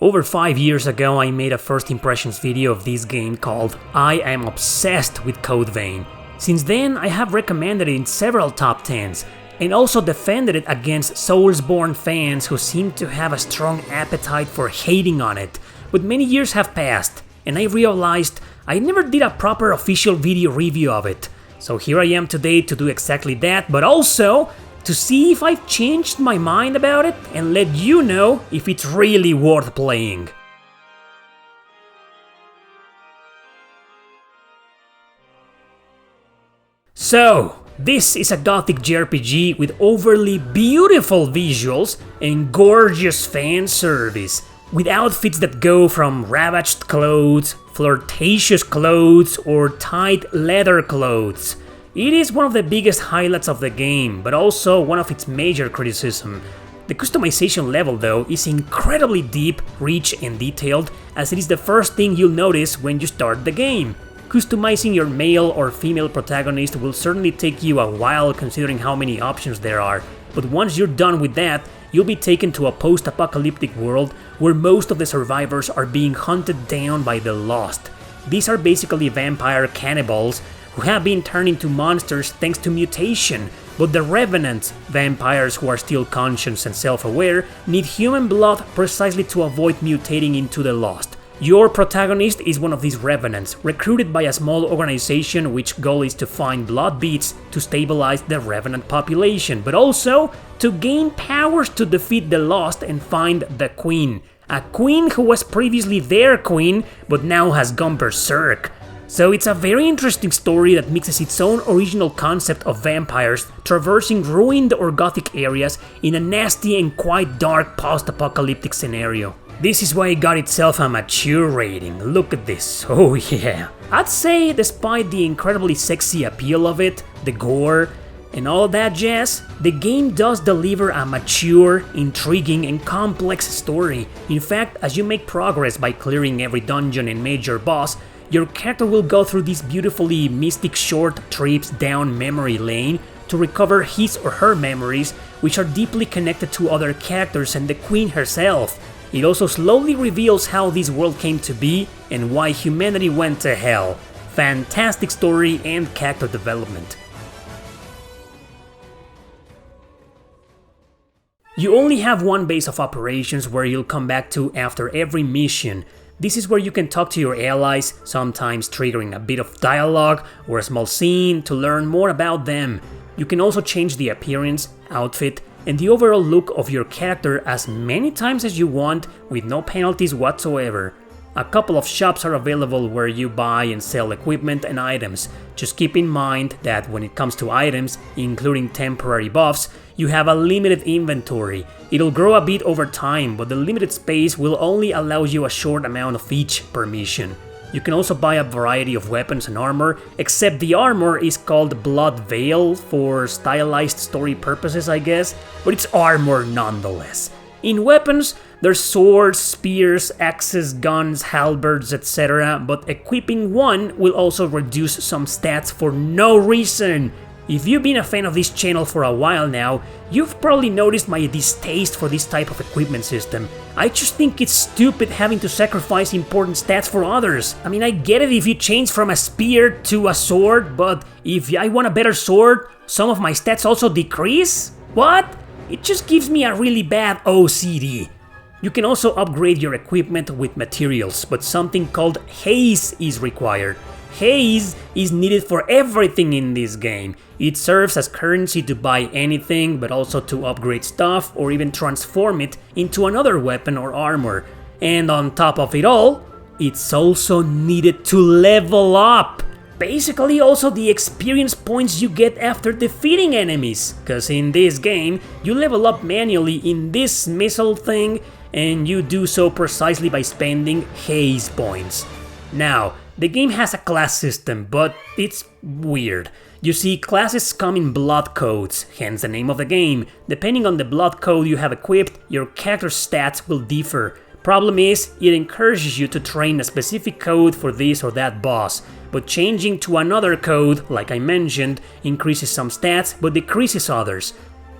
Over 5 years ago I made a first impressions video of this game called I Am Obsessed with Code Vein. Since then I have recommended it in several top 10s, and also defended it against Soulsborne fans who seem to have a strong appetite for hating on it. But many years have passed, and I realized I never did a proper official video review of it. So here I am today to do exactly that, but also to see if I've changed my mind about it and let you know if it's really worth playing. So, this is a gothic JRPG with overly beautiful visuals and gorgeous fan service, with outfits that go from ravaged clothes, flirtatious clothes, or tight leather clothes. It is one of the biggest highlights of the game, but also one of its major criticisms. The customization level though is incredibly deep, rich and detailed, as it is the first thing you'll notice when you start the game. Customizing your male or female protagonist will certainly take you a while considering how many options there are, but once you're done with that, you'll be taken to a post-apocalyptic world where most of the survivors are being hunted down by the Lost. These are basically vampire cannibals who have been turned into monsters thanks to mutation, but the Revenants, vampires who are still conscious and self-aware, need human blood precisely to avoid mutating into the Lost. Your protagonist is one of these Revenants, recruited by a small organization which goal is to find blood beads to stabilize the Revenant population, but also to gain powers to defeat the Lost and find the Queen. A queen who was previously their queen, but now has gone berserk. So it's a very interesting story that mixes its own original concept of vampires traversing ruined or gothic areas in a nasty and quite dark post-apocalyptic scenario. This is why it got itself a mature rating. Look at this, oh yeah. I'd say despite the incredibly sexy appeal of it, the gore, and all that jazz, the game does deliver a mature, intriguing, and complex story. In fact, as you make progress by clearing every dungeon and major boss, your character will go through these beautifully mystic short trips down memory lane to recover his or her memories, which are deeply connected to other characters and the Queen herself. It also slowly reveals how this world came to be and why humanity went to hell. Fantastic story and character development. You only have one base of operations where you'll come back to after every mission. This is where you can talk to your allies, sometimes triggering a bit of dialogue or a small scene to learn more about them. You can also change the appearance, outfit, and the overall look of your character as many times as you want with no penalties whatsoever. A couple of shops are available where you buy and sell equipment and items. Just keep in mind that when it comes to items, including temporary buffs, you have a limited inventory. It'll grow a bit over time, but the limited space will only allow you a short amount of each per mission. You can also buy a variety of weapons and armor, except the armor is called Blood Veil for stylized story purposes, I guess, but it's armor nonetheless. In weapons, there's swords, spears, axes, guns, halberds, etc., but equipping one will also reduce some stats for no reason. If you've been a fan of this channel for a while now, you've probably noticed my distaste for this type of equipment system. I just think it's stupid having to sacrifice important stats for others. I mean, I get it if you change from a spear to a sword, but if I want a better sword, some of my stats also decrease? What? It just gives me a really bad OCD. You can also upgrade your equipment with materials, but something called haze is required. Haze is needed for everything in this game. It serves as currency to buy anything, but also to upgrade stuff or even transform it into another weapon or armor. And on top of it all, it's also needed to level up. Basically also the experience points you get after defeating enemies, cause in this game you level up manually in this missile thing, and you do so precisely by spending haze points. Now, the game has a class system, but it's weird. You see, classes come in blood codes, hence the name of the game. Depending on the blood code you have equipped, your character's stats will differ. Problem is, it encourages you to train a specific code for this or that boss, but changing to another code, like I mentioned, increases some stats but decreases others.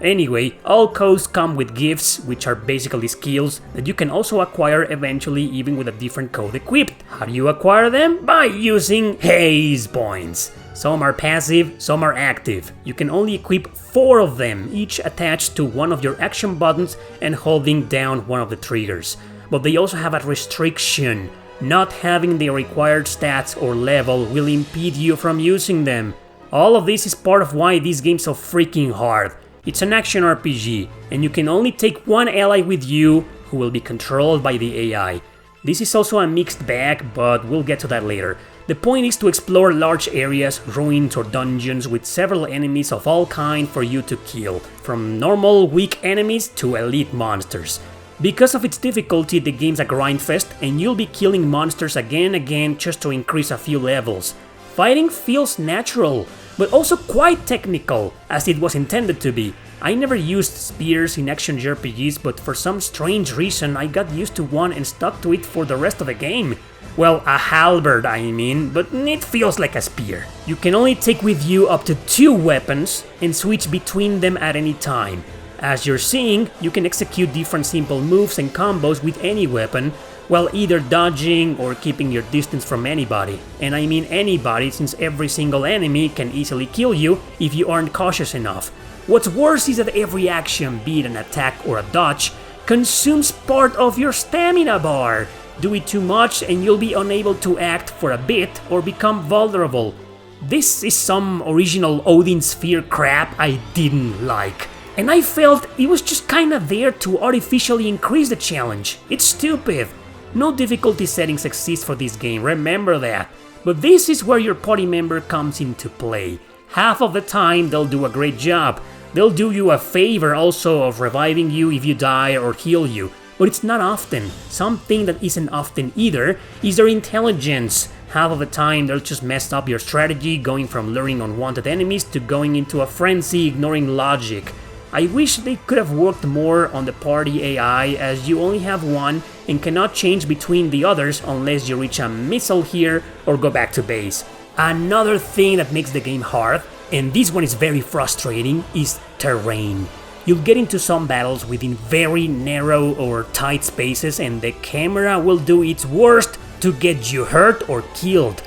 Anyway, all codes come with gifts, which are basically skills that you can also acquire eventually even with a different code equipped. How do you acquire them? By using haze points. Some are passive, some are active. You can only equip 4 of them, each attached to one of your action buttons and holding down one of the triggers. But they also have a restriction. Not having the required stats or level will impede you from using them. All of this is part of why this game's so freaking hard. It's an action RPG, and you can only take one ally with you who will be controlled by the AI. This is also a mixed bag, but we'll get to that later. The point is to explore large areas, ruins or dungeons with several enemies of all kinds for you to kill, from normal weak enemies to elite monsters. Because of its difficulty, the game's a grindfest, and you'll be killing monsters again and again just to increase a few levels. Fighting feels natural, but also quite technical, as it was intended to be. I never used spears in action JRPGs, but for some strange reason I got used to one and stuck to it for the rest of the game. Well, a halberd I mean, but it feels like a spear. You can only take with you up to 2 weapons and switch between them at any time. As you're seeing, you can execute different simple moves and combos with any weapon, while either dodging or keeping your distance from anybody. And I mean anybody, since every single enemy can easily kill you if you aren't cautious enough. What's worse is that every action, be it an attack or a dodge, consumes part of your stamina bar. Do it too much and you'll be unable to act for a bit or become vulnerable. This is some original Odin Sphere crap I didn't like. And I felt it was just kinda there to artificially increase the challenge. It's stupid. No difficulty settings exist for this game, remember that. But this is where your party member comes into play. Half of the time they'll do a great job. They'll do you a favor also of reviving you if you die or heal you. But it's not often. Something that isn't often either is their intelligence. Half of the time they'll just mess up your strategy, going from luring unwanted enemies to going into a frenzy ignoring logic. I wish they could have worked more on the party AI, as you only have one and cannot change between the others unless you reach a missile here or go back to base. Another thing that makes the game hard, and this one is very frustrating, is terrain. You'll get into some battles within very narrow or tight spaces and the camera will do its worst to get you hurt or killed.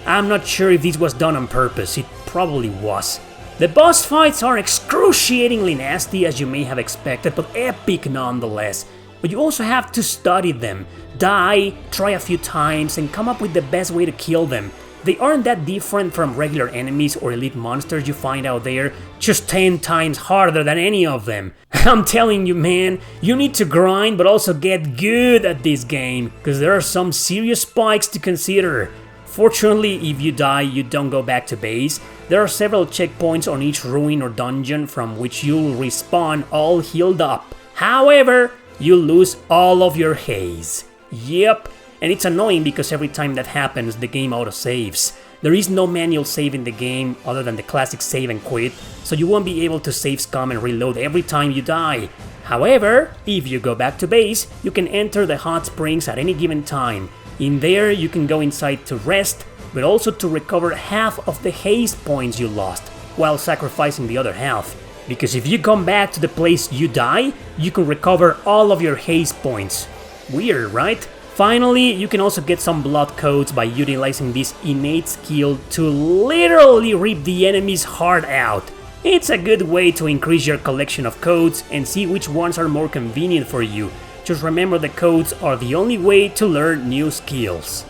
I'm not sure if this was done on purpose, it probably was. The boss fights are excruciatingly nasty, as you may have expected, but epic nonetheless. But you also have to study them, die, try a few times, and come up with the best way to kill them. They aren't that different from regular enemies or elite monsters you find out there, just 10 times harder than any of them. I'm telling you man, you need to grind but also get good at this game, because there are some serious spikes to consider. Fortunately, if you die, you don't go back to base. There are several checkpoints on each ruin or dungeon from which you'll respawn all healed up. However, you lose all of your haze. Yep, and it's annoying because every time that happens, the game autosaves. There is no manual save in the game other than the classic save and quit, so you won't be able to save scum and reload every time you die. However, if you go back to base, you can enter the hot springs at any given time. In there, you can go inside to rest, but also to recover half of the haze points you lost, while sacrificing the other half. Because if you come back to the place you die, you can recover all of your haze points. Weird, right? Finally, you can also get some blood codes by utilizing this innate skill to literally rip the enemy's heart out. It's a good way to increase your collection of codes and see which ones are more convenient for you. Just remember the codes are the only way to learn new skills.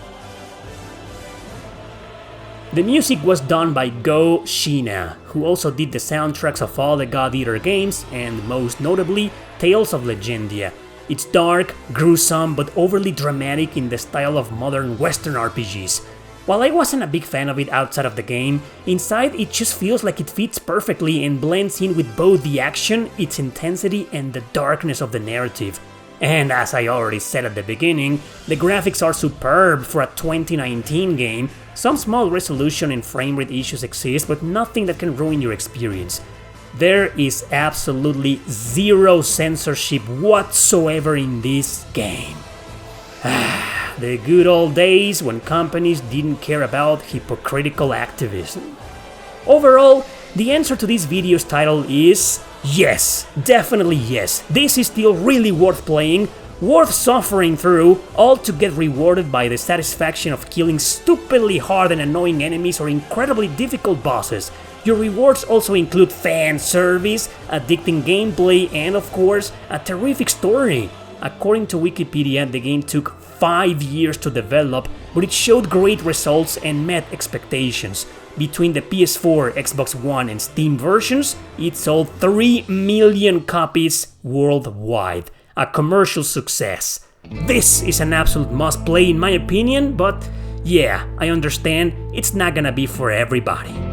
The music was done by Go Shina, who also did the soundtracks of all the God Eater games and most notably Tales of Legendia. It's dark, gruesome, but overly dramatic in the style of modern Western RPGs. While I wasn't a big fan of it outside of the game, inside it just feels like it fits perfectly and blends in with both the action, its intensity, and the darkness of the narrative. And as I already said at the beginning, the graphics are superb for a 2019 game. Some small resolution and frame rate issues exist, but nothing that can ruin your experience. There is absolutely zero censorship whatsoever in this game. The good old days when companies didn't care about hypocritical activism. Overall, the answer to this video's title is Yes, definitely yes. This is still really worth playing, worth suffering through, all to get rewarded by the satisfaction of killing stupidly hard and annoying enemies or incredibly difficult bosses. Your rewards also include fan service, addicting gameplay, and of course, a terrific story. According to Wikipedia, the game took 5 years to develop, but it showed great results and met expectations. Between the PS4, Xbox One, and Steam versions, it sold 3 million copies worldwide. A commercial success. This is an absolute must play in my opinion, but yeah, I understand it's not gonna be for everybody.